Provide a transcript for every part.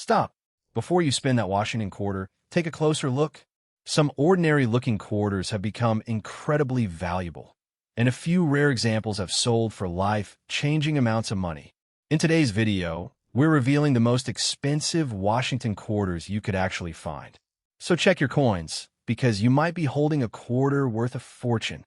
Stop. Before you spend that Washington quarter, take a closer look. Some ordinary-looking quarters have become incredibly valuable, and a few rare examples have sold for life-changing amounts of money. In today's video, we're revealing the most expensive Washington quarters you could actually find. So check your coins, because you might be holding a quarter worth a fortune.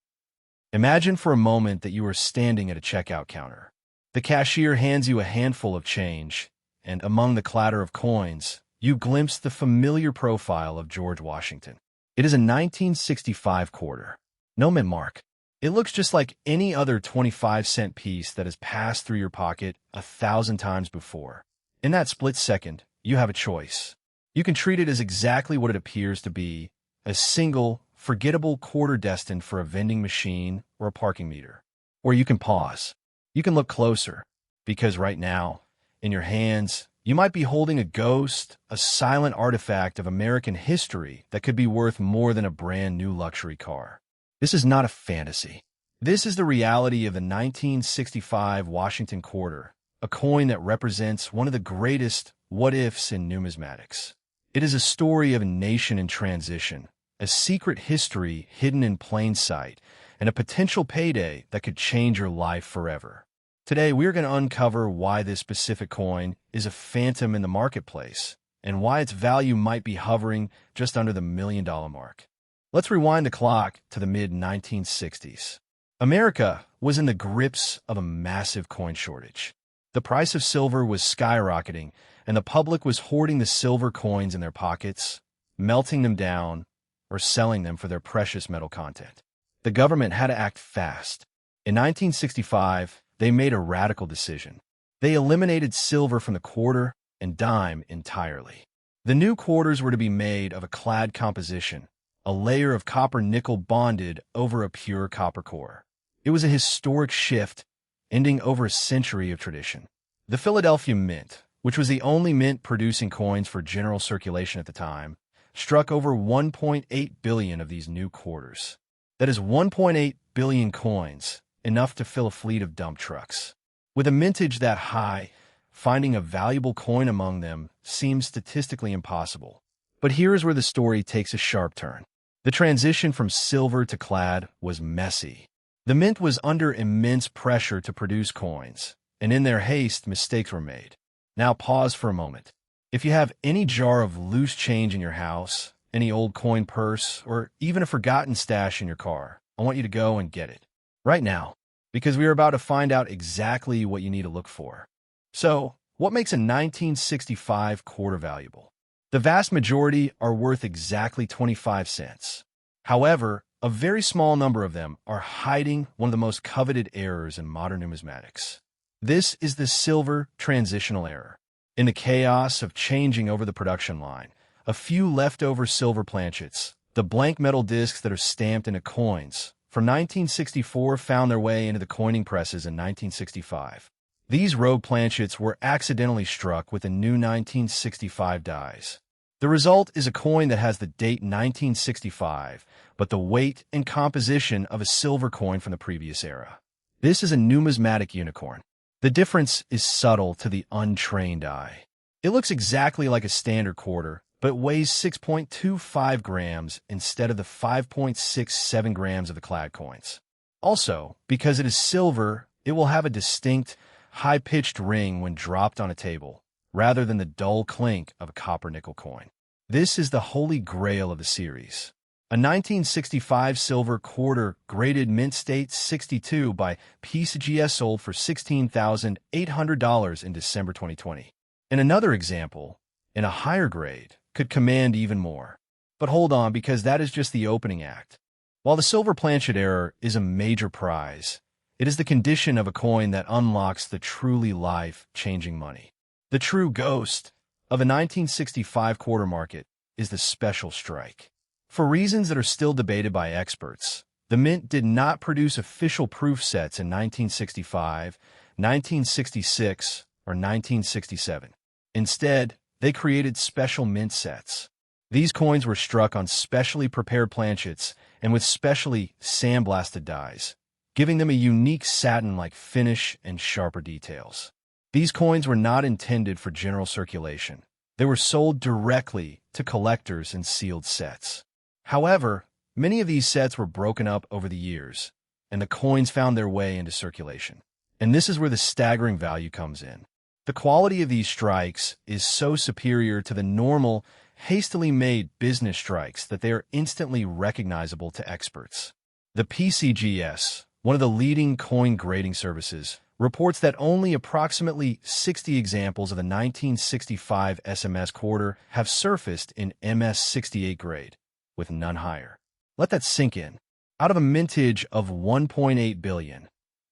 Imagine for a moment that you are standing at a checkout counter. The cashier hands you a handful of change, and among the clatter of coins, you glimpse the familiar profile of George Washington. It is a 1965 quarter. No mint mark. It looks just like any other 25-cent piece that has passed through your pocket 1,000 times before. In that split second, you have a choice. You can treat it as exactly what it appears to be, a single, forgettable quarter destined for a vending machine or a parking meter. Or you can pause. You can look closer, because right now, in your hands, you might be holding a ghost, a silent artifact of American history that could be worth more than a brand new luxury car. This is not a fantasy. This is the reality of the 1965 Washington quarter, a coin that represents one of the greatest what-ifs in numismatics. It is a story of a nation in transition, a secret history hidden in plain sight, and a potential payday that could change your life forever. Today, we're going to uncover why this specific coin is a phantom in the marketplace and why its value might be hovering just under the $1 million mark. Let's rewind the clock to the mid-1960s. America was in the grips of a massive coin shortage. The price of silver was skyrocketing, and the public was hoarding the silver coins in their pockets, melting them down, or selling them for their precious metal content. The government had to act fast. In 1965, they made a radical decision. They eliminated silver from the quarter and dime entirely. The new quarters were to be made of a clad composition, a layer of copper-nickel bonded over a pure copper core. It was a historic shift, ending over a century of tradition. The Philadelphia Mint, which was the only mint producing coins for general circulation at the time, struck over 1.8 billion of these new quarters. That is 1.8 billion coins, enough to fill a fleet of dump trucks. With a mintage that high, finding a valuable coin among them seems statistically impossible. But here is where the story takes a sharp turn. The transition from silver to clad was messy. The mint was under immense pressure to produce coins, and in their haste, mistakes were made. Now pause for a moment. If you have any jar of loose change in your house, any old coin purse, or even a forgotten stash in your car, I want you to go and get it. Right now, because we are about to find out exactly what you need to look for. So, what makes a 1965 quarter valuable? The vast majority are worth exactly 25 cents. However, a very small number of them are hiding one of the most coveted errors in modern numismatics. This is the silver transitional error. In the chaos of changing over the production line, a few leftover silver planchets, the blank metal discs that are stamped into coins, from 1964 found their way into the coining presses in 1965. These rogue planchets were accidentally struck with the new 1965 dies. The result is a coin that has the date 1965, but the weight and composition of a silver coin from the previous era. This is a numismatic unicorn. The difference is subtle to the untrained eye. It looks exactly like a standard quarter, but weighs 6.25 grams instead of the 5.67 grams of the clad coins. Also, because it is silver, it will have a distinct, high-pitched ring when dropped on a table, rather than the dull clink of a copper-nickel coin. This is the holy grail of the series. A 1965 silver quarter graded mint state 62 by PCGS sold for $16,800 in December 2020. In another example, in a higher grade, could command even more. But hold on, because that is just the opening act. While the silver planchet error is a major prize, it is the condition of a coin that unlocks the truly life-changing money. The true ghost of a 1965 quarter market is the special strike. For reasons that are still debated by experts, the Mint did not produce official proof sets in 1965, 1966, or 1967. Instead, they created special mint sets. These coins were struck on specially prepared planchets and with specially sandblasted dies, giving them a unique satin-like finish and sharper details. These coins were not intended for general circulation. They were sold directly to collectors in sealed sets. However, many of these sets were broken up over the years, and the coins found their way into circulation. And this is where the staggering value comes in. The quality of these strikes is so superior to the normal, hastily made business strikes that they are instantly recognizable to experts. The PCGS, one of the leading coin grading services, reports that only approximately 60 examples of the 1965 SMS quarter have surfaced in MS68 grade, with none higher. Let that sink in. Out of a mintage of 1.8 billion,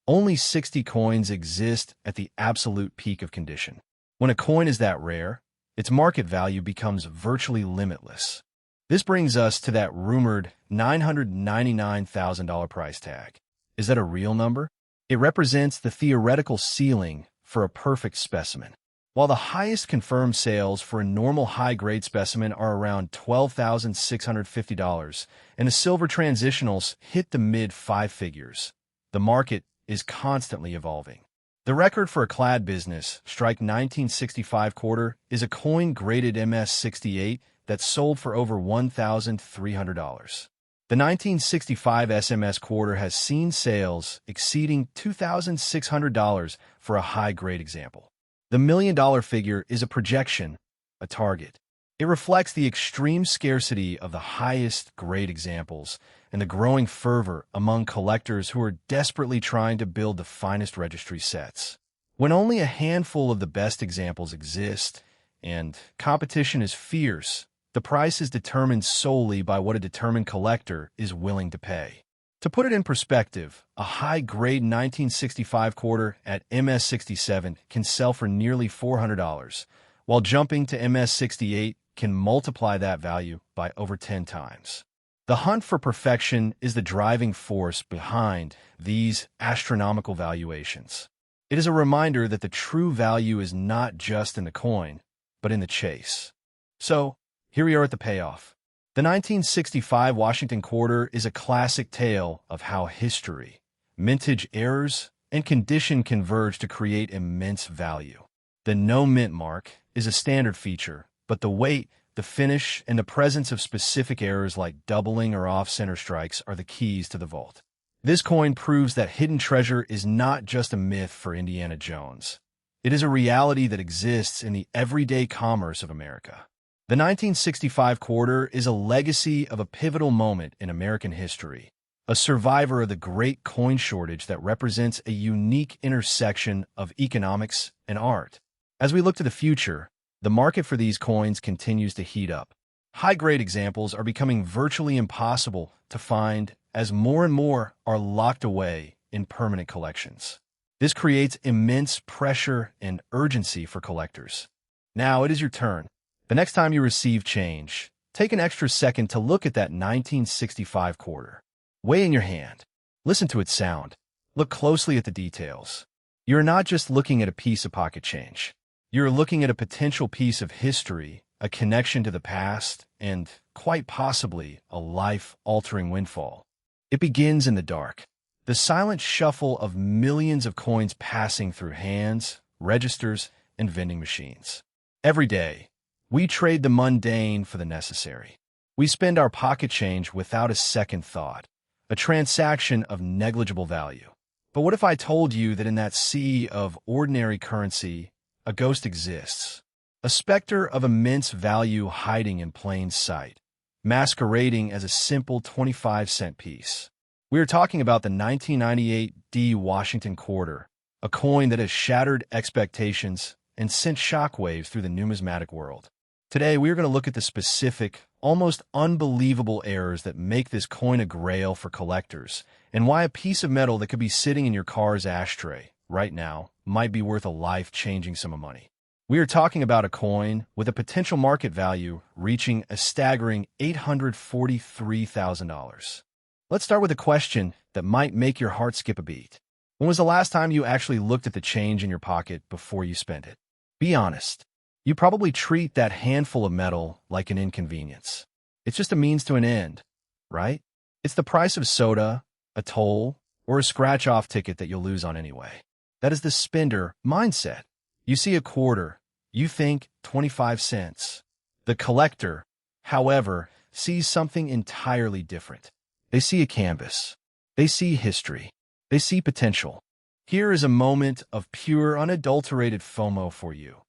only 60 coins exist at the absolute peak of condition. When a coin is that rare, its market value becomes virtually limitless. This brings us to that rumored $999,000 price tag. Is that a real number? It represents the theoretical ceiling for a perfect specimen. While the highest confirmed sales for a normal high-grade specimen are around $12,650, and the silver transitionals hit the mid-five figures, the market is constantly evolving. The record for a clad business, strike 1965 quarter, is a coin graded MS68 that sold for over $1,300. The 1965 SMS quarter has seen sales exceeding $2,600 for a high-grade example. The million-dollar figure is a projection, a target. It reflects the extreme scarcity of the highest grade examples and the growing fervor among collectors who are desperately trying to build the finest registry sets. When only a handful of the best examples exist, and competition is fierce, the price is determined solely by what a determined collector is willing to pay. To put it in perspective, a high-grade 1965 quarter at MS67 can sell for nearly $400, while jumping to MS68 can multiply that value by over 10 times. The hunt for perfection is the driving force behind these astronomical valuations. It is a reminder that the true value is not just in the coin, but in the chase. So, here we are at the payoff. The 1965 Washington quarter is a classic tale of how history, mintage errors, and condition converge to create immense value. The no mint mark is a standard feature, but the weight, the finish, and the presence of specific errors like doubling or off-center strikes are the keys to the vault. This coin proves that hidden treasure is not just a myth for Indiana Jones. It is a reality that exists in the everyday commerce of America. The 1965 quarter is a legacy of a pivotal moment in American history, a survivor of the great coin shortage that represents a unique intersection of economics and art. As we look to the future, the market for these coins continues to heat up. High-grade examples are becoming virtually impossible to find as more and more are locked away in permanent collections. This creates immense pressure and urgency for collectors. Now it is your turn. The next time you receive change, take an extra second to look at that 1965 quarter. Weigh in your hand. Listen to its sound. Look closely at the details. You're not just looking at a piece of pocket change. You're looking at a potential piece of history, a connection to the past, and, quite possibly, a life-altering windfall. It begins in the dark. The silent shuffle of millions of coins passing through hands, registers, and vending machines. Every day, we trade the mundane for the necessary. We spend our pocket change without a second thought, a transaction of negligible value. But what if I told you that in that sea of ordinary currency, a ghost exists, a specter of immense value hiding in plain sight, masquerading as a simple 25-cent piece? We are talking about the 1998 D Washington quarter, a coin that has shattered expectations and sent shockwaves through the numismatic world. Today, we are going to look at the specific, almost unbelievable errors that make this coin a grail for collectors, and why a piece of metal that could be sitting in your car's ashtray right now might be worth a life-changing sum of money. We are talking about a coin with a potential market value reaching a staggering $843,000. Let's start with a question that might make your heart skip a beat. When was the last time you actually looked at the change in your pocket before you spent it? Be honest. You probably treat that handful of metal like an inconvenience. It's just a means to an end, right? It's the price of soda, a toll, or a scratch-off ticket that you'll lose on anyway. That is the spender mindset. You see a quarter, You think 25 cents. The collector, however, sees something entirely different. They see a canvas. They see history. They see potential. Here is a moment of pure, unadulterated FOMO for you.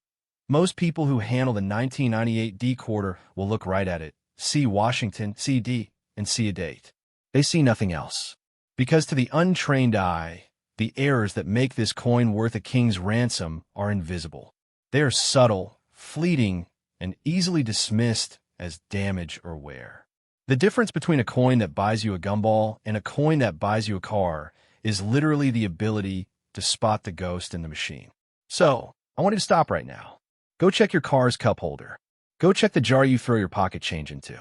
Most people who handle the 1998 D quarter will look right at it, see Washington, see D, and see a date. They see nothing else. Because to the untrained eye, the errors that make this coin worth a king's ransom are invisible. They are subtle, fleeting, and easily dismissed as damage or wear. The difference between a coin that buys you a gumball and a coin that buys you a car is literally the ability to spot the ghost in the machine. So, I want you to stop right now. Go check your car's cup holder. Go check the jar you throw your pocket change into.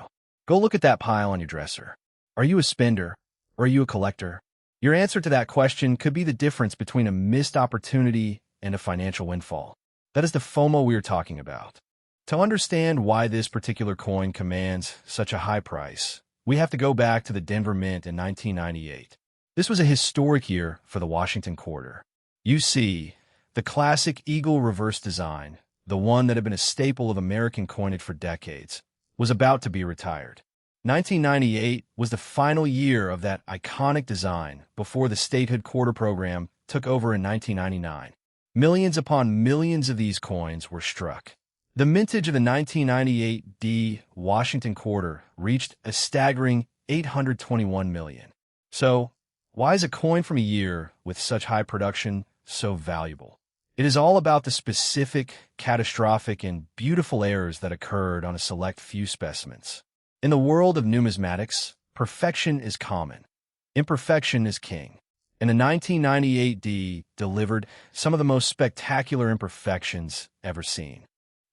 Go look at that pile on your dresser. Are you a spender, or are you a collector? Your answer to that question could be the difference between a missed opportunity and a financial windfall. That is the FOMO we are talking about. To understand why this particular coin commands such a high price, we have to go back to the Denver Mint in 1998. This was a historic year for the Washington quarter. You see, the classic eagle reverse design, the one that had been a staple of American coinage for decades, was about to be retired. 1998 was the final year of that iconic design before the statehood quarter program took over in 1999. Millions upon millions of these coins were struck. The mintage of the 1998 D Washington quarter reached a staggering 821 million. So, why is a coin from a year with such high production so valuable? It is all about the specific, catastrophic, and beautiful errors that occurred on a select few specimens. In the world of numismatics, perfection is common. Imperfection is king. And the 1998 D delivered some of the most spectacular imperfections ever seen.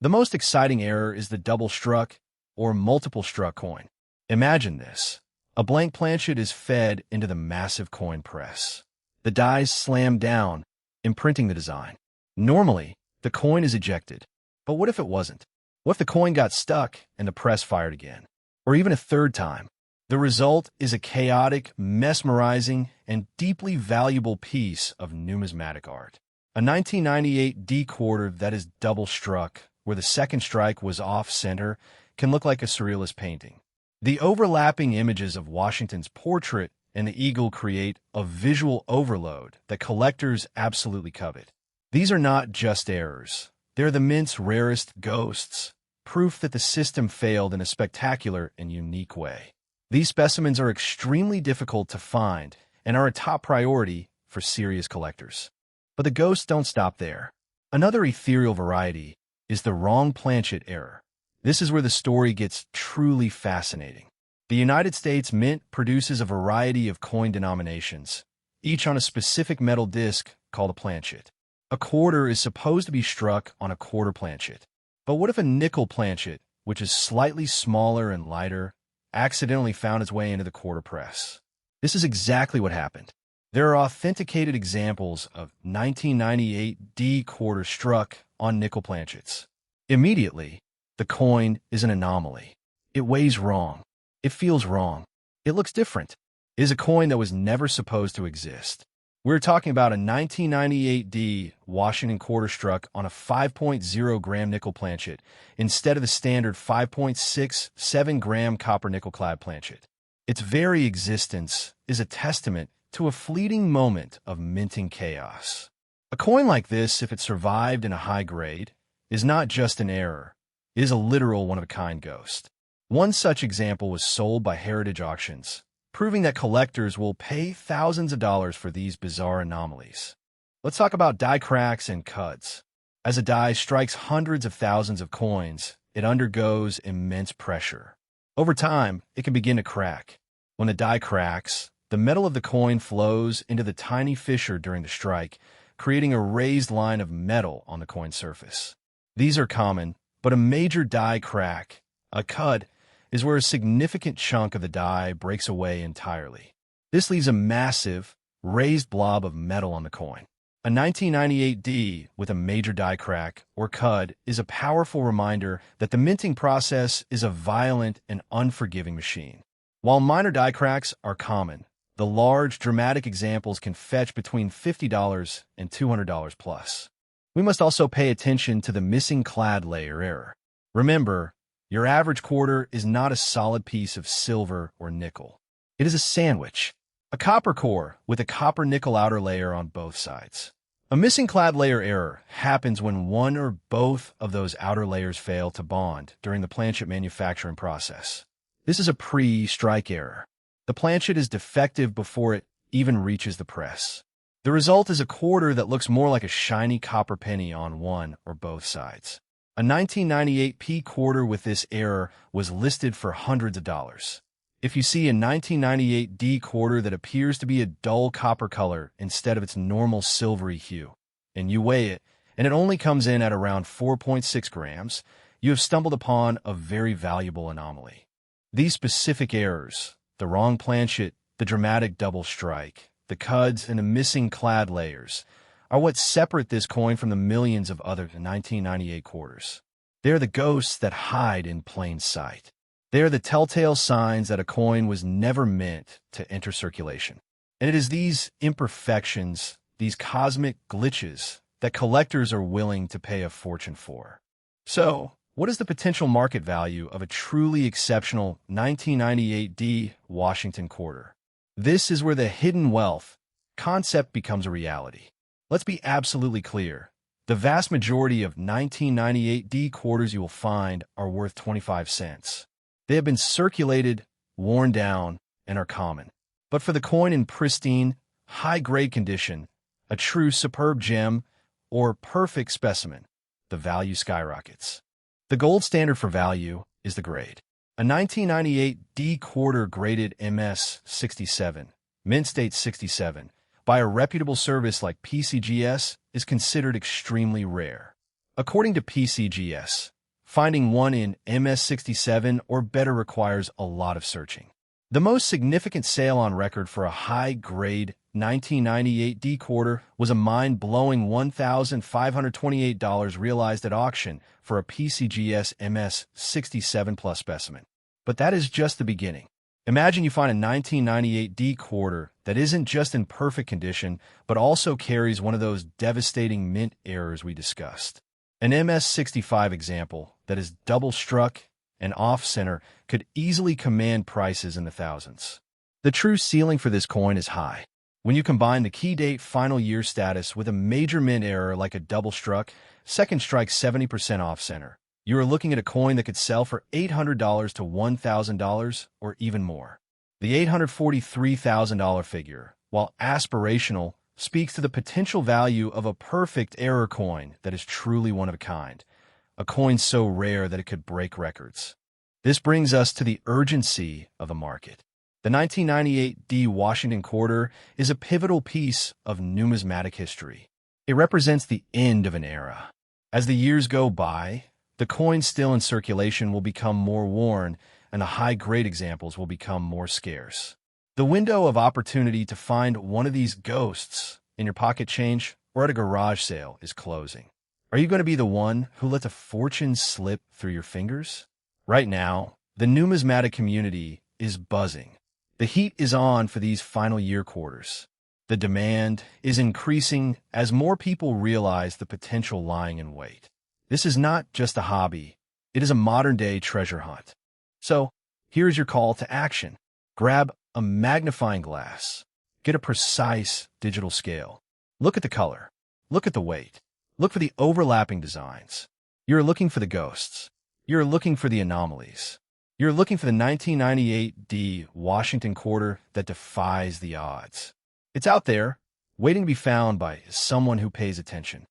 The most exciting error is the double-struck or multiple-struck coin. Imagine this. A blank planchet is fed into the massive coin press. The dies slam down, imprinting the design. Normally, the coin is ejected. But what if it wasn't? What if the coin got stuck and the press fired again? Or even a third time? The result is a chaotic, mesmerizing, and deeply valuable piece of numismatic art. A 1998 D quarter that is double-struck, where the second strike was off-center, can look like a surrealist painting. The overlapping images of Washington's portrait and the eagle create a visual overload that collectors absolutely covet. These are not just errors. They're the mint's rarest ghosts, proof that the system failed in a spectacular and unique way. These specimens are extremely difficult to find and are a top priority for serious collectors. But the ghosts don't stop there. Another ethereal variety is the wrong planchet error. This is where the story gets truly fascinating. The United States Mint produces a variety of coin denominations, each on a specific metal disc called a planchet. A quarter is supposed to be struck on a quarter planchet. But what if a nickel planchet, which is slightly smaller and lighter, accidentally found its way into the quarter press? This is exactly what happened. There are authenticated examples of 1998 D quarter struck on nickel planchets. Immediately, the coin is an anomaly. It weighs wrong. It feels wrong. It looks different. It is a coin that was never supposed to exist. We're talking about a 1998 D Washington quarter struck on a 5.0 gram nickel planchet instead of the standard 5.67 gram copper nickel clad planchet. Its very existence is a testament to a fleeting moment of minting chaos. A coin like this, if it survived in a high grade, is not just an error. It is a literal one-of-a-kind ghost. One such example was sold by Heritage Auctions, proving that collectors will pay thousands of dollars for these bizarre anomalies. Let's talk about die cracks and cuds. As a die strikes hundreds of thousands of coins, it undergoes immense pressure. Over time, it can begin to crack. When the die cracks, the metal of the coin flows into the tiny fissure during the strike, creating a raised line of metal on the coin surface. These are common, but a major die crack, a cud, is where a significant chunk of the die breaks away entirely. This leaves a massive, raised blob of metal on the coin. A 1998 D with a major die crack, or cud, is a powerful reminder that the minting process is a violent and unforgiving machine. While minor die cracks are common, the large, dramatic examples can fetch between $50 and $200 plus. We must also pay attention to the missing clad layer error. Remember, your average quarter is not a solid piece of silver or nickel. It is a sandwich, a copper core with a copper-nickel outer layer on both sides. A missing clad layer error happens when one or both of those outer layers fail to bond during the planchet manufacturing process. This is a pre-strike error. The planchet is defective before it even reaches the press. The result is a quarter that looks more like a shiny copper penny on one or both sides. A 1998 P quarter with this error was listed for hundreds of dollars. If you see a 1998 D quarter that appears to be a dull copper color instead of its normal silvery hue, and you weigh it, and it only comes in at around 4.6 grams, you have stumbled upon a very valuable anomaly. These specific errors, the wrong planchet, the dramatic double strike, the cuds, and the missing clad layers, are what separate this coin from the millions of other 1998 quarters. They are the ghosts that hide in plain sight. They are the telltale signs that a coin was never meant to enter circulation. And it is these imperfections, these cosmic glitches, that collectors are willing to pay a fortune for. So, what is the potential market value of a truly exceptional 1998 D Washington quarter? This is where the hidden wealth concept becomes a reality. Let's be absolutely clear. The vast majority of 1998 D quarters you will find are worth 25 cents. They have been circulated, worn down, and are common. But for the coin in pristine, high-grade condition, a true superb gem, or perfect specimen, the value skyrockets. The gold standard for value is the grade. A 1998 D quarter graded MS-67, mint state 67, by a reputable service like PCGS is considered extremely rare. According to PCGS, finding one in MS-67 or better requires a lot of searching. The most significant sale on record for a high-grade 1998 D quarter was a mind-blowing $1,528 realized at auction for a PCGS MS-67 Plus specimen. But that is just the beginning. Imagine you find a 1998 D quarter that isn't just in perfect condition, but also carries one of those devastating mint errors we discussed. An MS-65 example that is double-struck and off-center could easily command prices in the thousands. The true ceiling for this coin is high. When you combine the key date final year status with a major mint error like a double-struck, second strike 70% off-center, you are looking at a coin that could sell for $800 to $1,000 or even more. The $843,000 figure, while aspirational, speaks to the potential value of a perfect error coin that is truly one of a kind, a coin so rare that it could break records. This brings us to the urgency of the market. The 1998 D Washington quarter is a pivotal piece of numismatic history. It represents the end of an era. As the years go by, the coins still in circulation will become more worn, and the high-grade examples will become more scarce. The window of opportunity to find one of these ghosts in your pocket change or at a garage sale is closing. Are you going to be the one who lets a fortune slip through your fingers? Right now, the numismatic community is buzzing. The heat is on for these final year quarters. The demand is increasing as more people realize the potential lying in wait. This is not just a hobby. It is a modern-day treasure hunt. So, here's your call to action. Grab a magnifying glass. Get a precise digital scale. Look at the color. Look at the weight. Look for the overlapping designs. You're looking for the ghosts. You're looking for the anomalies. You're looking for the 1998 D Washington quarter that defies the odds. It's out there, waiting to be found by someone who pays attention.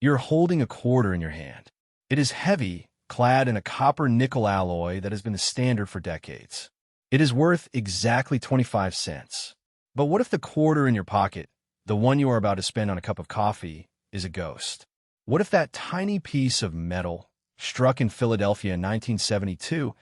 You're holding a quarter in your hand. It is heavy, clad in a copper-nickel alloy that has been the standard for decades. It is worth exactly 25 cents. But what if the quarter in your pocket, the one you are about to spend on a cup of coffee, is a ghost? What if that tiny piece of metal, struck in Philadelphia in 1972,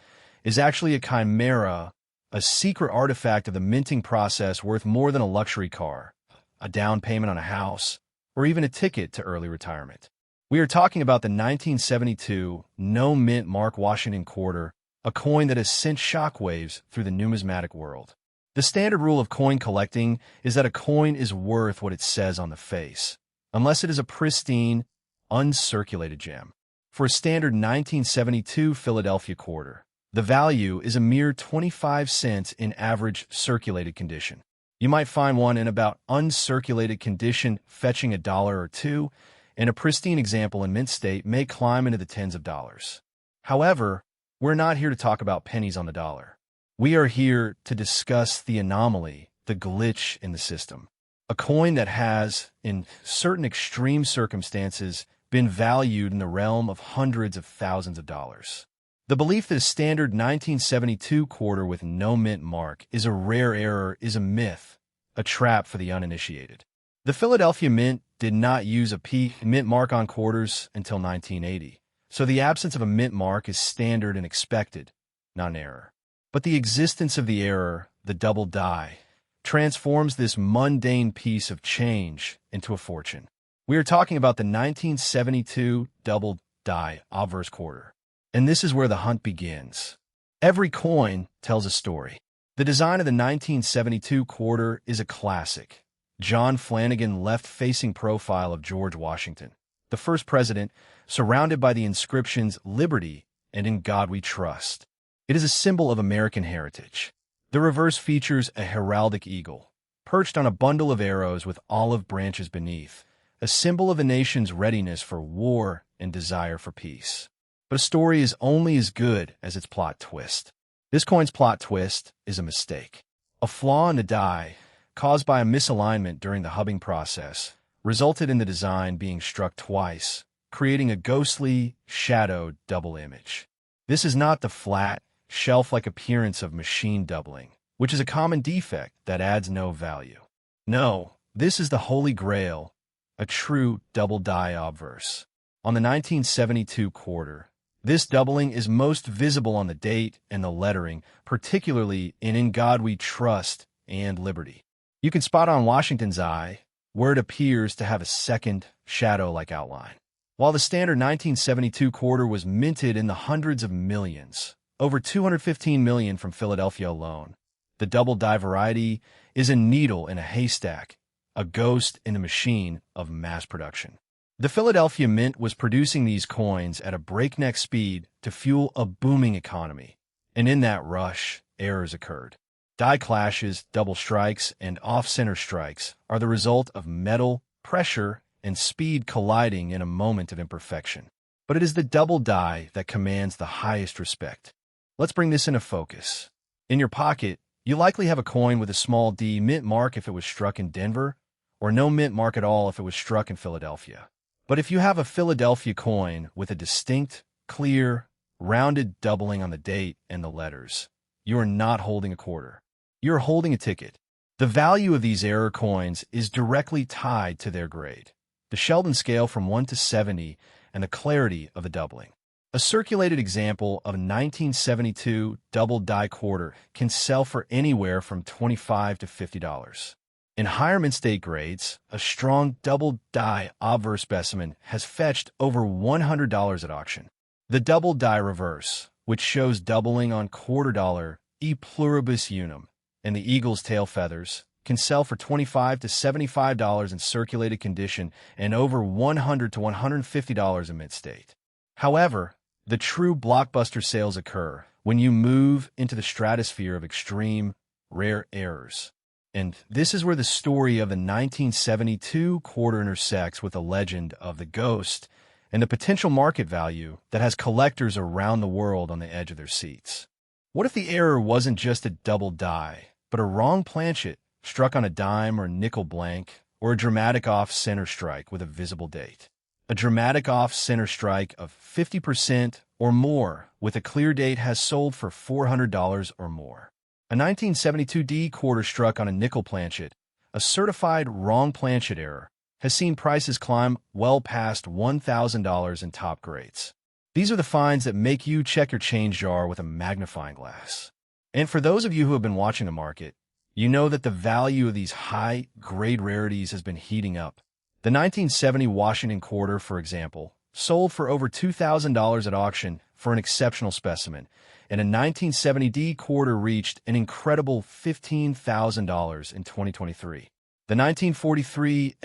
is actually a chimera, a secret artifact of the minting process worth more than a luxury car, a down payment on a house, or even a ticket to early retirement? We are talking about the 1972 no-mint Mark Washington quarter, a coin that has sent shockwaves through the numismatic world. The standard rule of coin collecting is that a coin is worth what it says on the face. unless it is a pristine, uncirculated gem. For a standard 1972 Philadelphia quarter, the value is a mere 25 cents in average circulated condition. You might find one in about uncirculated condition fetching $1 or $2, and a pristine example in mint state may climb into the tens of dollars. However, we're not here to talk about pennies on the dollar. We are here to discuss the anomaly, the glitch in the system. A coin that has, in certain extreme circumstances, been valued in the realm of hundreds of thousands of dollars. The belief that a standard 1972 quarter with no mint mark is a rare error is a myth, a trap for the uninitiated. The Philadelphia Mint did not use a P mint mark on quarters until 1980, so the absence of a mint mark is standard and expected, not an error. But the existence of the error, the double die, transforms this mundane piece of change into a fortune. We are talking about the 1972 double die obverse quarter. And this is where the hunt begins. Every coin tells a story. The design of the 1972 quarter is a classic. John Flanagan left-facing profile of George Washington, the first president, surrounded by the inscriptions "Liberty" and "In God We Trust." It is a symbol of American heritage. The reverse features a heraldic eagle, perched on a bundle of arrows with olive branches beneath, a symbol of a nation's readiness for war and desire for peace. But a story is only as good as its plot twist. This coin's plot twist is a mistake. A flaw in the die, caused by a misalignment during the hubbing process, resulted in the design being struck twice, creating a ghostly, shadowed double image. This is not the flat, shelf-like appearance of machine doubling, which is a common defect that adds no value. No, this is the holy grail, a true double die obverse. On the 1972 quarter, this doubling is most visible on the date and the lettering, particularly in God We Trust and Liberty. You can spot on Washington's eye, where it appears to have a second, shadow-like outline. While the standard 1972 quarter was minted in the hundreds of millions, over 215 million from Philadelphia alone, the double die variety is a needle in a haystack, a ghost in the machine of mass production. The Philadelphia Mint was producing these coins at a breakneck speed to fuel a booming economy, and in that rush, errors occurred. Die clashes, double strikes, and off-center strikes are the result of metal, pressure, and speed colliding in a moment of imperfection. But it is the double die that commands the highest respect. Let's bring this into focus. In your pocket, you likely have a coin with a small d mint mark if it was struck in Denver, or no mint mark at all if it was struck in Philadelphia. But if you have a Philadelphia coin with a distinct, clear, rounded doubling on the date and the letters, you are not holding a quarter. You are holding a ticket. The value of these error coins is directly tied to their grade, the Sheldon scale from 1 to 70, and the clarity of the doubling. A circulated example of a 1972 double die quarter can sell for anywhere from $25 to $50. In higher mint state grades, a strong double die obverse specimen has fetched over $100 at auction. The double die reverse, which shows doubling on quarter dollar e pluribus unum, and the eagle's tail feathers, can sell for $25 to $75 in circulated condition and over $100 to $150 in mint state. However, the true blockbuster sales occur when you move into the stratosphere of extreme, rare errors. And this is where the story of the 1972 quarter intersects with the legend of the ghost and the potential market value that has collectors around the world on the edge of their seats. What if the error wasn't just a double die, but a wrong planchet struck on a dime or nickel blank, or a dramatic off-center strike with a visible date? A dramatic off-center strike of 50% or more with a clear date has sold for $400 or more. A 1972 D quarter struck on a nickel planchet, a certified wrong planchet error, has seen prices climb well past $1,000 in top grades. These are the finds that make you check your change jar with a magnifying glass. And for those of you who have been watching the market, you know that the value of these high-grade rarities has been heating up. The 1970 Washington quarter, for example, sold for over $2,000 at auction for an exceptional specimen, and a 1970 D quarter reached an incredible $15,000 in 2023. The 1943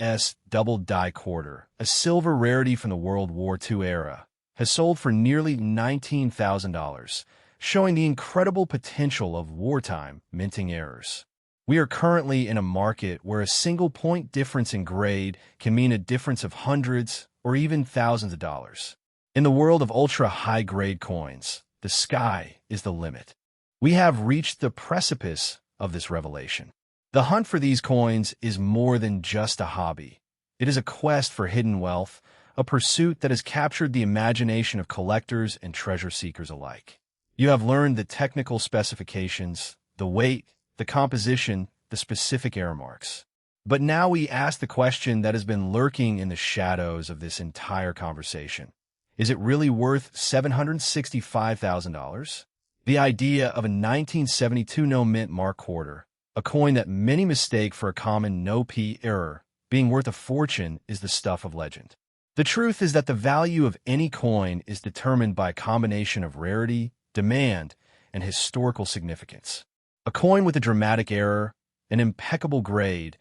double die quarter, a silver rarity from the World War II era, has sold for nearly $19,000, showing the incredible potential of wartime minting errors. We are currently in a market where a single point difference in grade can mean a difference of hundreds or even thousands of dollars. In the world of ultra-high-grade coins, the sky is the limit. We have reached the precipice of this revelation. The hunt for these coins is more than just a hobby. It is a quest for hidden wealth, a pursuit that has captured the imagination of collectors and treasure seekers alike. You have learned the technical specifications, the weight, the composition, the specific error marks. But now we ask the question that has been lurking in the shadows of this entire conversation. Is it really worth $765,000? The idea of a 1972 no-mint mark quarter, a coin that many mistake for a common no-P error, being worth a fortune is the stuff of legend. The truth is that the value of any coin is determined by a combination of rarity, demand, and historical significance. A coin with a dramatic error, an impeccable grade,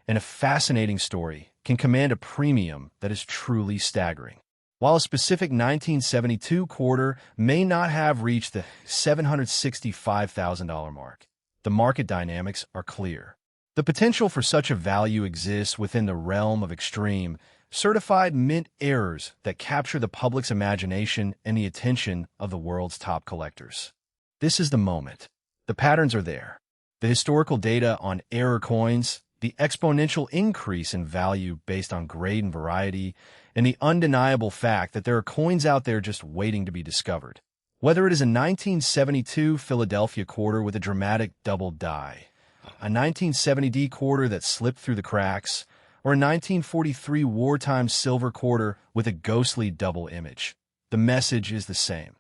and a fascinating story can command a premium that is truly staggering. While a specific 1972 quarter may not have reached the $765,000 mark, the market dynamics are clear. The potential for such a value exists within the realm of extreme, certified mint errors that capture the public's imagination and the attention of the world's top collectors. This is the moment. The patterns are there. The historical data on error coins, the exponential increase in value based on grade and variety, and the undeniable fact that there are coins out there just waiting to be discovered. Whether it is a 1972 Philadelphia quarter with a dramatic double die, a 1970D quarter that slipped through the cracks, or a 1943 wartime silver quarter with a ghostly double image, the message is the same.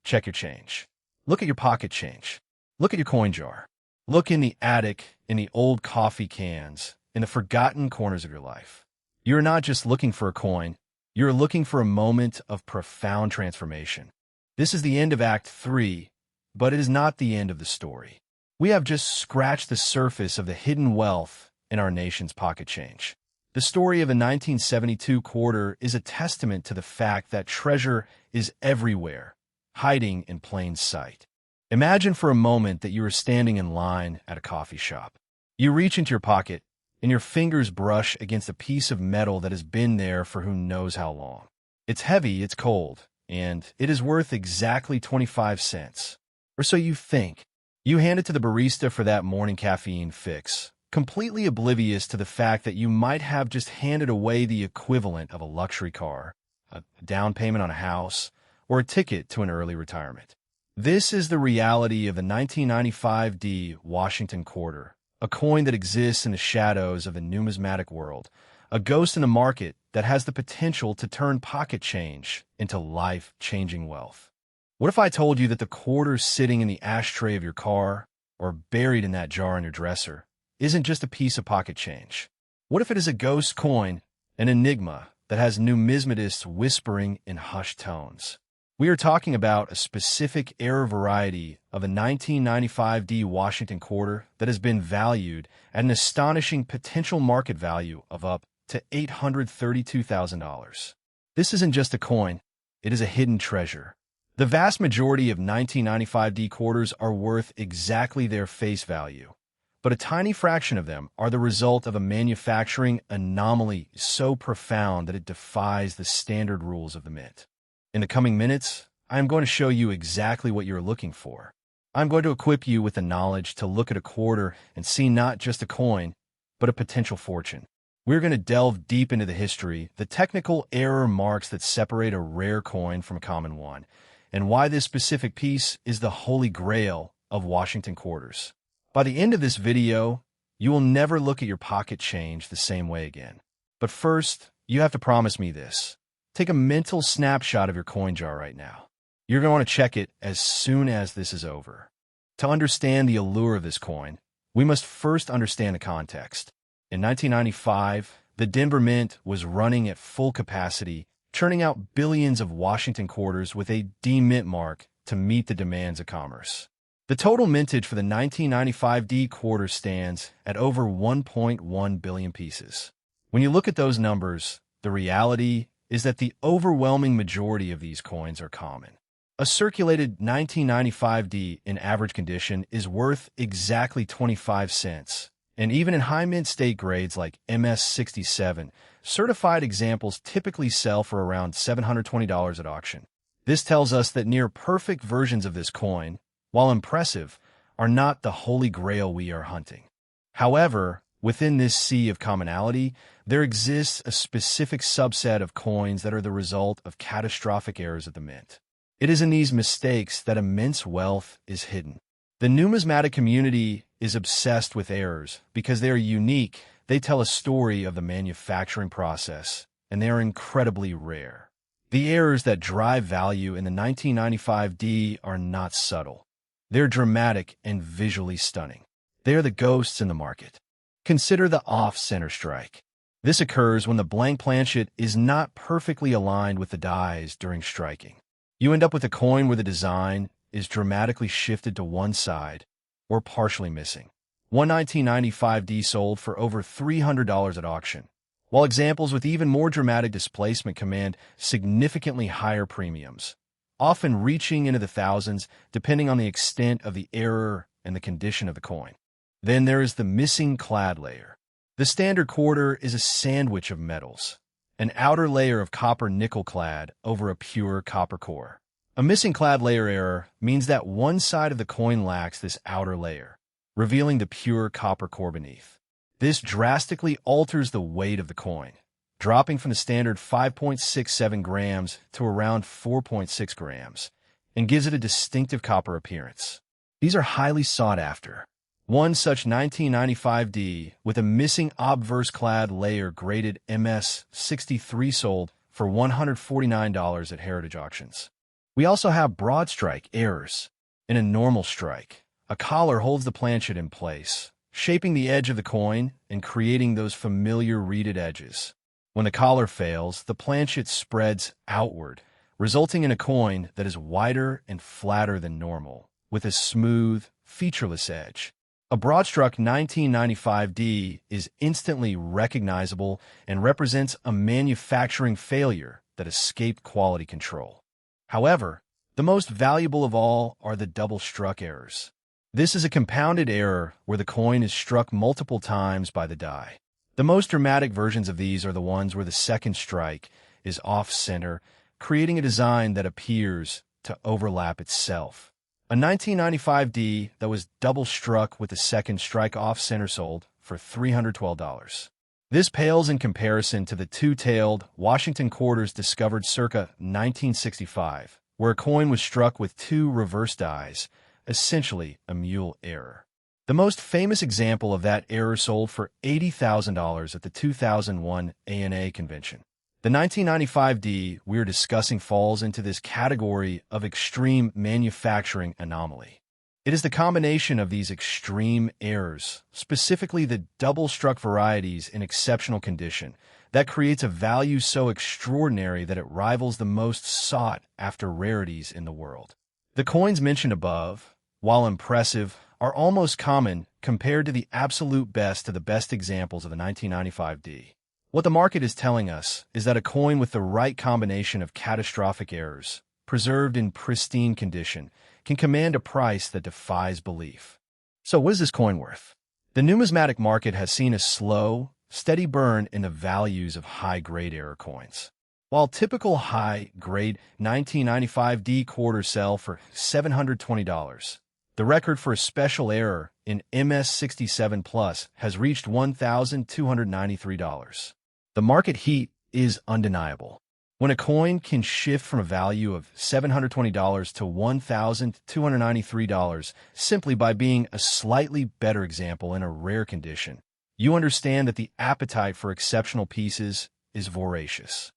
Check your change. Look at your pocket change. Look at your coin jar. Look in the attic, in the old coffee cans, in the forgotten corners of your life. You're not just looking for a coin, you're looking for a moment of profound transformation. This is the end of Act 3, but it is not the end of the story. We have just scratched the surface of the hidden wealth in our nation's pocket change. The story of a 1972 quarter is a testament to the fact that treasure is everywhere, hiding in plain sight. Imagine for a moment that you are standing in line at a coffee shop. You reach into your pocket, and your fingers brush against a piece of metal that has been there for who knows how long. It's heavy, it's cold, and it is worth exactly 25 cents. Or so you think. You hand it to the barista for that morning caffeine fix, completely oblivious to the fact that you might have just handed away the equivalent of a luxury car, a down payment on a house, or a ticket to an early retirement. This is the reality of the 1995D Washington quarter, a coin that exists in the shadows of the numismatic world, a ghost in the market that has the potential to turn pocket change into life-changing wealth. What if I told you that the quarter sitting in the ashtray of your car, or buried in that jar in your dresser, isn't just a piece of pocket change? What if it is a ghost coin, an enigma that has numismatists whispering in hushed tones? We are talking about a specific error variety of a 1995D Washington quarter that has been valued at an astonishing potential market value of up to $832,000. This isn't just a coin, it is a hidden treasure. The vast majority of 1995D quarters are worth exactly their face value, but a tiny fraction of them are the result of a manufacturing anomaly so profound that it defies the standard rules of the mint. In the coming minutes, I am going to show you exactly what you're looking for. I'm going to equip you with the knowledge to look at a quarter and see not just a coin, but a potential fortune. We're going to delve deep into the history, the technical error marks that separate a rare coin from a common one, and why this specific piece is the holy grail of Washington quarters. By the end of this video, you will never look at your pocket change the same way again. But first, you have to promise me this. Take a mental snapshot of your coin jar right now. You're going to want to check it as soon as this is over. To understand the allure of this coin, we must first understand the context. In 1995, the Denver Mint was running at full capacity, churning out billions of Washington quarters with a D-Mint mark to meet the demands of commerce. The total mintage for the 1995D quarter stands at over 1.1 billion pieces. When you look at those numbers, the reality is that the overwhelming majority of these coins are common. A circulated 1995D in average condition is worth exactly 25 cents, and even in high mint state grades like MS67, certified examples typically sell for around $720 at auction. This tells us that near-perfect versions of this coin, while impressive, are not the holy grail we are hunting. However, within this sea of commonality, there exists a specific subset of coins that are the result of catastrophic errors at the mint. It is in these mistakes that immense wealth is hidden. The numismatic community is obsessed with errors because they are unique, they tell a story of the manufacturing process, and they are incredibly rare. The errors that drive value in the 1995D are not subtle. They're dramatic and visually stunning. They are the ghosts in the market. Consider the off-center strike. This occurs when the blank planchet is not perfectly aligned with the dies during striking. You end up with a coin where the design is dramatically shifted to one side or partially missing. One 1995D sold for over $300 at auction, while examples with even more dramatic displacement command significantly higher premiums, often reaching into the thousands depending on the extent of the error and the condition of the coin. Then there is the missing clad layer. The standard quarter is a sandwich of metals, an outer layer of copper nickel clad over a pure copper core. A missing clad layer error means that one side of the coin lacks this outer layer, revealing the pure copper core beneath. This drastically alters the weight of the coin, dropping from the standard 5.67 grams to around 4.6 grams, and gives it a distinctive copper appearance. These are highly sought after. One such 1995D with a missing obverse-clad layer graded MS63 sold for $149 at heritage auctions. We also have broad strike errors. In a normal strike, a collar holds the planchet in place, shaping the edge of the coin and creating those familiar reeded edges. When the collar fails, the planchet spreads outward, resulting in a coin that is wider and flatter than normal, with a smooth, featureless edge. A broad-struck 1995D is instantly recognizable and represents a manufacturing failure that escaped quality control. However, the most valuable of all are the double-struck errors. This is a compounded error where the coin is struck multiple times by the die. The most dramatic versions of these are the ones where the second strike is off-center, creating a design that appears to overlap itself. A 1995D that was double-struck with the second strike off-center sold for $312. This pales in comparison to the two-tailed Washington quarters discovered circa 1965, where a coin was struck with two reverse dies, essentially a mule error. The most famous example of that error sold for $80,000 at the 2001 ANA convention. The 1995D we are discussing falls into this category of extreme manufacturing anomaly. It is the combination of these extreme errors, specifically the double-struck varieties in exceptional condition, that creates a value so extraordinary that it rivals the most sought-after rarities in the world. The coins mentioned above, while impressive, are almost common compared to the absolute best of the best examples of the 1995D. What the market is telling us is that a coin with the right combination of catastrophic errors, preserved in pristine condition, can command a price that defies belief. So what is this coin worth? The numismatic market has seen a slow, steady burn in the values of high-grade error coins. While typical high-grade 1995D quarters sell for $720, the record for a special error in MS67 Plus has reached $1,293. The market heat is undeniable. When a coin can shift from a value of $720 to $1,293 simply by being a slightly better example in a rare condition, you understand that the appetite for exceptional pieces is voracious.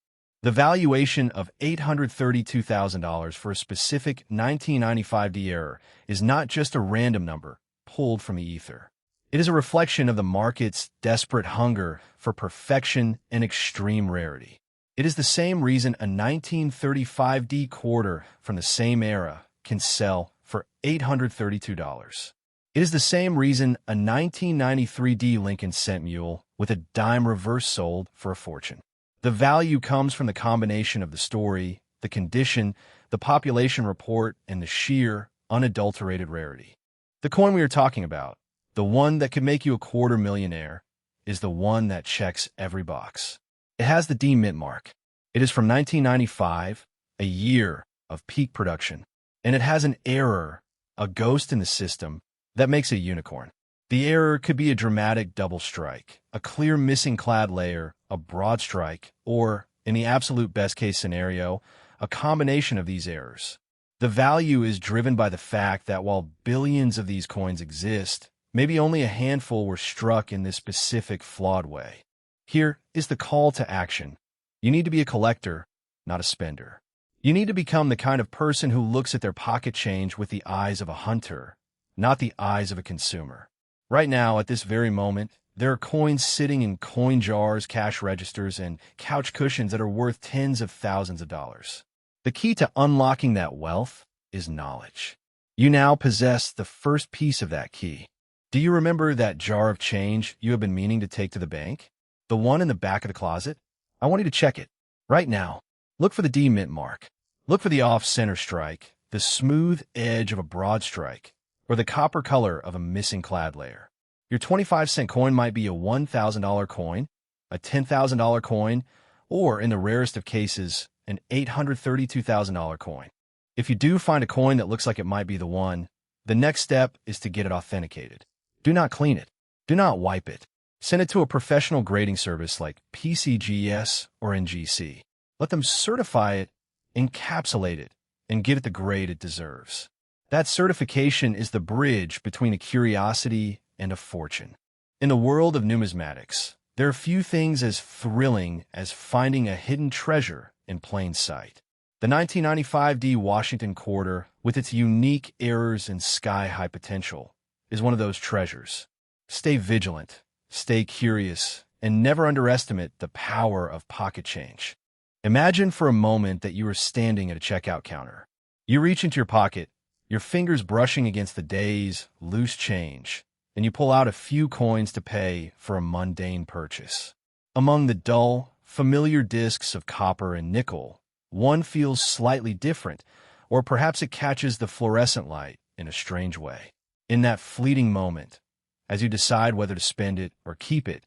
The valuation of $832,000 for a specific 1995D error is not just a random number pulled from the ether. It is a reflection of the market's desperate hunger for perfection and extreme rarity. It is the same reason a 1935D quarter from the same era can sell for $832. It is the same reason a 1993 D Lincoln Cent Mule with a dime reverse sold for a fortune. The value comes from the combination of the story, the condition, the population report, and the sheer, unadulterated rarity. The coin we are talking about, the one that could make you a quarter millionaire, is the one that checks every box. It has the D Mint mark. It is from 1995, a year of peak production, and it has an error, a ghost in the system, that makes a unicorn. The error could be a dramatic double strike, a clear missing clad layer, a broad strike, or, in the absolute best-case scenario, a combination of these errors. The value is driven by the fact that while billions of these coins exist, maybe only a handful were struck in this specific flawed way. Here is the call to action. You need to be a collector, not a spender. You need to become the kind of person who looks at their pocket change with the eyes of a hunter, not the eyes of a consumer. Right now, at this very moment, there are coins sitting in coin jars, cash registers, and couch cushions that are worth tens of thousands of dollars. The key to unlocking that wealth is knowledge. You now possess the first piece of that key. Do you remember that jar of change you have been meaning to take to the bank? The one in the back of the closet? I want you to check it. Right now, look for the D Mint mark. Look for the off-center strike, the smooth edge of a broad strike, or the copper color of a missing clad layer. Your 25-cent coin might be a $1,000 coin, a $10,000 coin, or, in the rarest of cases, an $832,000 coin. If you do find a coin that looks like it might be the one, the next step is to get it authenticated. Do not clean it. Do not wipe it. Send it to a professional grading service like PCGS or NGC. Let them certify it, encapsulate it, and give it the grade it deserves. That certification is the bridge between a curiosity and a fortune. In the world of numismatics, there are few things as thrilling as finding a hidden treasure in plain sight. The 1995 D Washington Quarter, with its unique errors and sky-high potential, is one of those treasures. Stay vigilant, stay curious, and never underestimate the power of pocket change. Imagine for a moment that you are standing at a checkout counter. You reach into your pocket, your fingers brushing against the day's loose change, and you pull out a few coins to pay for a mundane purchase. Among the dull, familiar discs of copper and nickel, one feels slightly different, or perhaps it catches the fluorescent light in a strange way. In that fleeting moment, as you decide whether to spend it or keep it,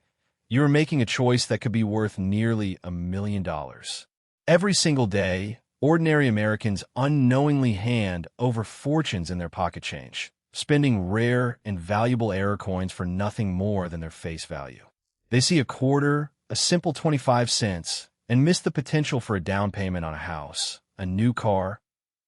you are making a choice that could be worth nearly $1 million. Every single day, ordinary Americans unknowingly hand over fortunes in their pocket change, spending rare and valuable error coins for nothing more than their face value. They see a quarter, a simple 25 cents, and miss the potential for a down payment on a house, a new car,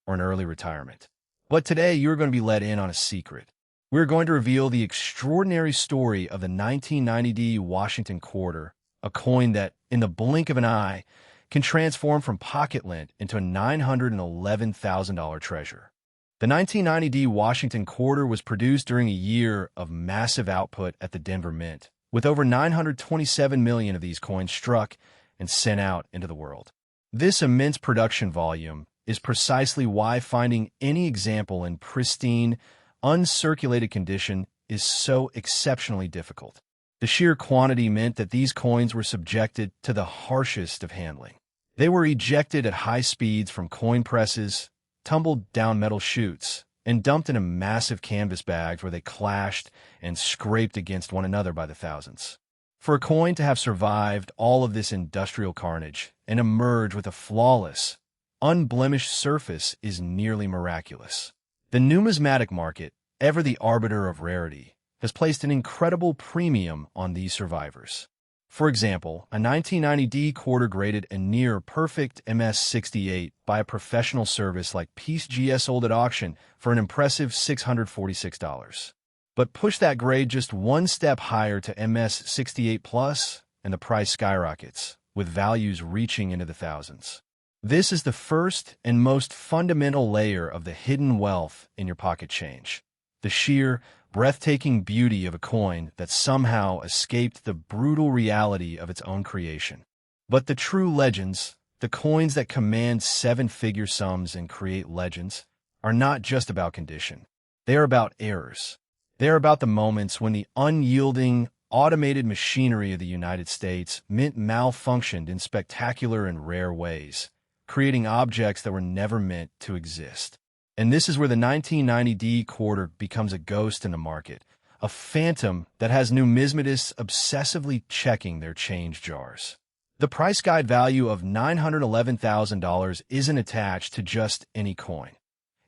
or an early retirement. But today, you're going to be let in on a secret. We're going to reveal the extraordinary story of the 1990 D Washington Quarter, a coin that, in the blink of an eye, can transform from pocket lint into a $911,000 treasure. The 1990 D Washington Quarter was produced during a year of massive output at the Denver Mint, with over 927 million of these coins struck and sent out into the world. This immense production volume is precisely why finding any example in pristine, uncirculated condition is so exceptionally difficult. The sheer quantity meant that these coins were subjected to the harshest of handling. They were ejected at high speeds from coin presses, tumbled down metal chutes, and dumped into massive canvas bags where they clashed and scraped against one another by the thousands. For a coin to have survived all of this industrial carnage and emerge with a flawless, unblemished surface is nearly miraculous. The numismatic market, ever the arbiter of rarity, has placed an incredible premium on these survivors. For example, a 1990 D quarter graded a near-perfect MS-68 by a professional service like PCGS sold at auction for an impressive $646. But push that grade just one step higher to MS-68 Plus, and the price skyrockets, with values reaching into the thousands. This is the first and most fundamental layer of the hidden wealth in your pocket change. The sheer, breathtaking beauty of a coin that somehow escaped the brutal reality of its own creation. But the true legends, the coins that command seven-figure sums and create legends, are not just about condition. They are about errors. They are about the moments when the unyielding, automated machinery of the United States Mint malfunctioned in spectacular and rare ways, creating objects that were never meant to exist. And this is where the 1990D quarter becomes a ghost in the market, a phantom that has numismatists obsessively checking their change jars. The price guide value of $911,000 isn't attached to just any coin.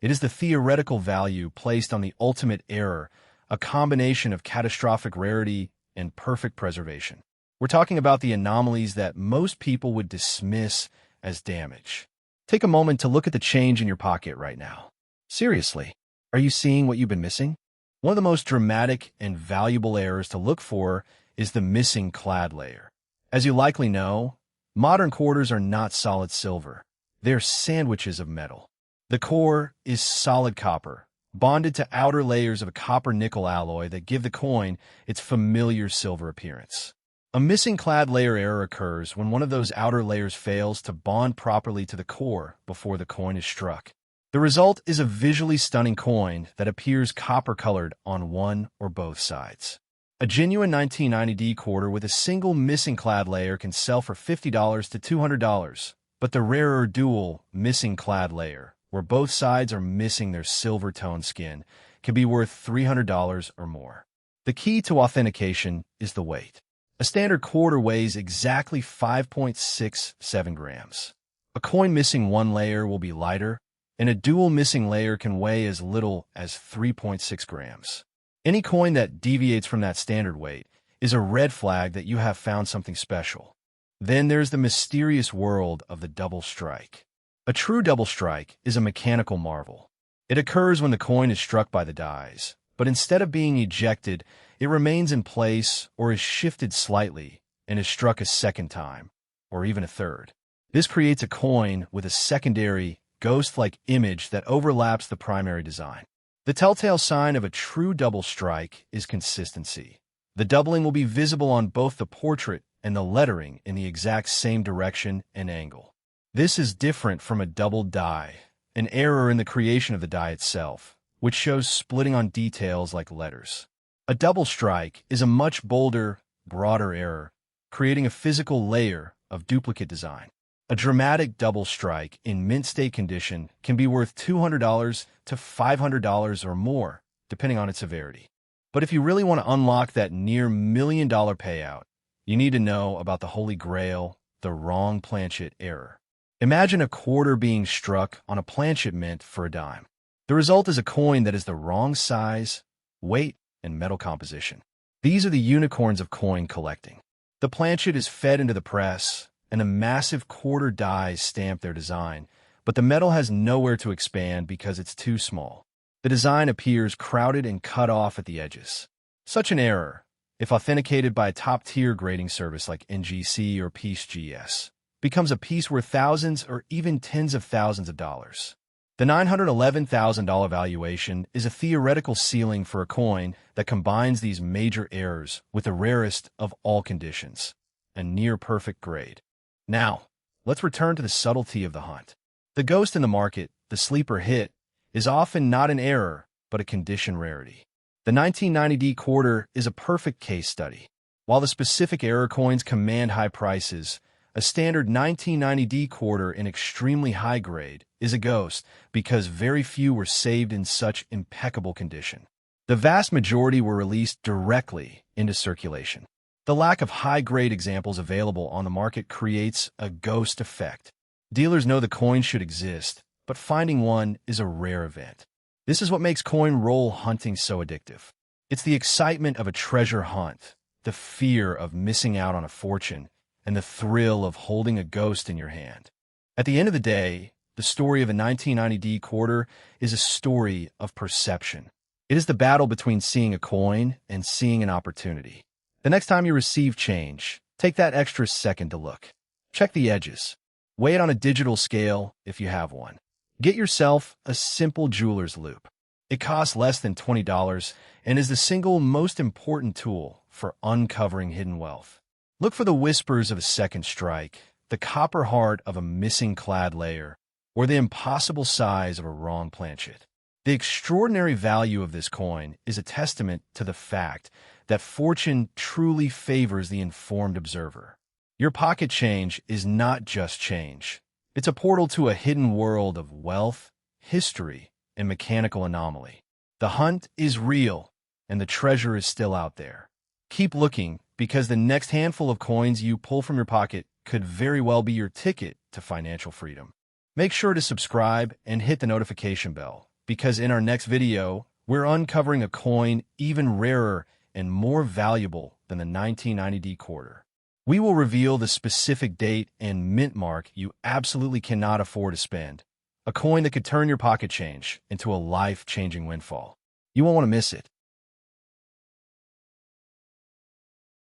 It is the theoretical value placed on the ultimate error, a combination of catastrophic rarity and perfect preservation. We're talking about the anomalies that most people would dismiss as damage. Take a moment to look at the change in your pocket right now. Seriously, are you seeing what you've been missing? One of the most dramatic and valuable errors to look for is the missing clad layer. As you likely know, modern quarters are not solid silver. They're sandwiches of metal. The core is solid copper, bonded to outer layers of a copper-nickel alloy that give the coin its familiar silver appearance. A missing clad layer error occurs when one of those outer layers fails to bond properly to the core before the coin is struck. The result is a visually stunning coin that appears copper-colored on one or both sides. A genuine 1990D quarter with a single missing clad layer can sell for $50 to $200, but the rarer dual missing clad layer, where both sides are missing their silver-toned skin, can be worth $300 or more. The key to authentication is the weight. A standard quarter weighs exactly 5.67 grams. A coin missing one layer will be lighter, and a dual missing layer can weigh as little as 3.6 grams. Any coin that deviates from that standard weight is a red flag that you have found something special. Then there's the mysterious world of the double strike. A true double strike is a mechanical marvel. It occurs when the coin is struck by the dies, but instead of being ejected, it remains in place or is shifted slightly and is struck a second time, or even a third. This creates a coin with a secondary, ghost-like image that overlaps the primary design. The telltale sign of a true double strike is consistency. The doubling will be visible on both the portrait and the lettering in the exact same direction and angle. This is different from a double die, an error in the creation of the die itself, which shows splitting on details like letters. A double strike is a much bolder, broader error, creating a physical layer of duplicate design. A dramatic double strike in mint state condition can be worth $200 to $500 or more, depending on its severity. But if you really want to unlock that near $1 million payout, you need to know about the holy grail, the wrong planchet error. Imagine a quarter being struck on a planchet mint for a dime. The result is a coin that is the wrong size, weight, and metal composition. These are the unicorns of coin collecting. The planchet is fed into the press, and a massive quarter dies stamp their design, but the metal has nowhere to expand because it's too small. The design appears crowded and cut off at the edges. Such an error, if authenticated by a top-tier grading service like NGC or PieceGS, becomes a piece worth thousands or even tens of thousands of dollars. The $911,000 valuation is a theoretical ceiling for a coin that combines these major errors with the rarest of all conditions, a near-perfect grade. Now, let's return to the subtlety of the hunt. The ghost in the market, the sleeper hit, is often not an error, but a condition rarity. The 1990D quarter is a perfect case study. While the specific error coins command high prices, a standard 1990D quarter in extremely high grade is a ghost because very few were saved in such impeccable condition. The vast majority were released directly into circulation. The lack of high-grade examples available on the market creates a ghost effect. Dealers know the coin should exist, but finding one is a rare event. This is what makes coin roll hunting so addictive. It's the excitement of a treasure hunt, the fear of missing out on a fortune, and the thrill of holding a ghost in your hand. At the end of the day, the story of a 1990D quarter is a story of perception. It is the battle between seeing a coin and seeing an opportunity. The next time you receive change, take that extra second to look. Check the edges. Weigh it on a digital scale if you have one. Get yourself a simple jeweler's loupe. It costs less than $20 and is the single most important tool for uncovering hidden wealth. Look for the whispers of a second strike, the copper heart of a missing clad layer, or the impossible size of a wrong planchet. The extraordinary value of this coin is a testament to the fact that fortune truly favors the informed observer. Your pocket change is not just change. It's a portal to a hidden world of wealth, history, and mechanical anomaly. The hunt is real, and the treasure is still out there. Keep looking, because the next handful of coins you pull from your pocket could very well be your ticket to financial freedom. Make sure to subscribe and hit the notification bell, because in our next video, we're uncovering a coin even rarer and more valuable than the 1990D quarter. We will reveal the specific date and mint mark you absolutely cannot afford to spend, a coin that could turn your pocket change into a life-changing windfall. You won't want to miss it.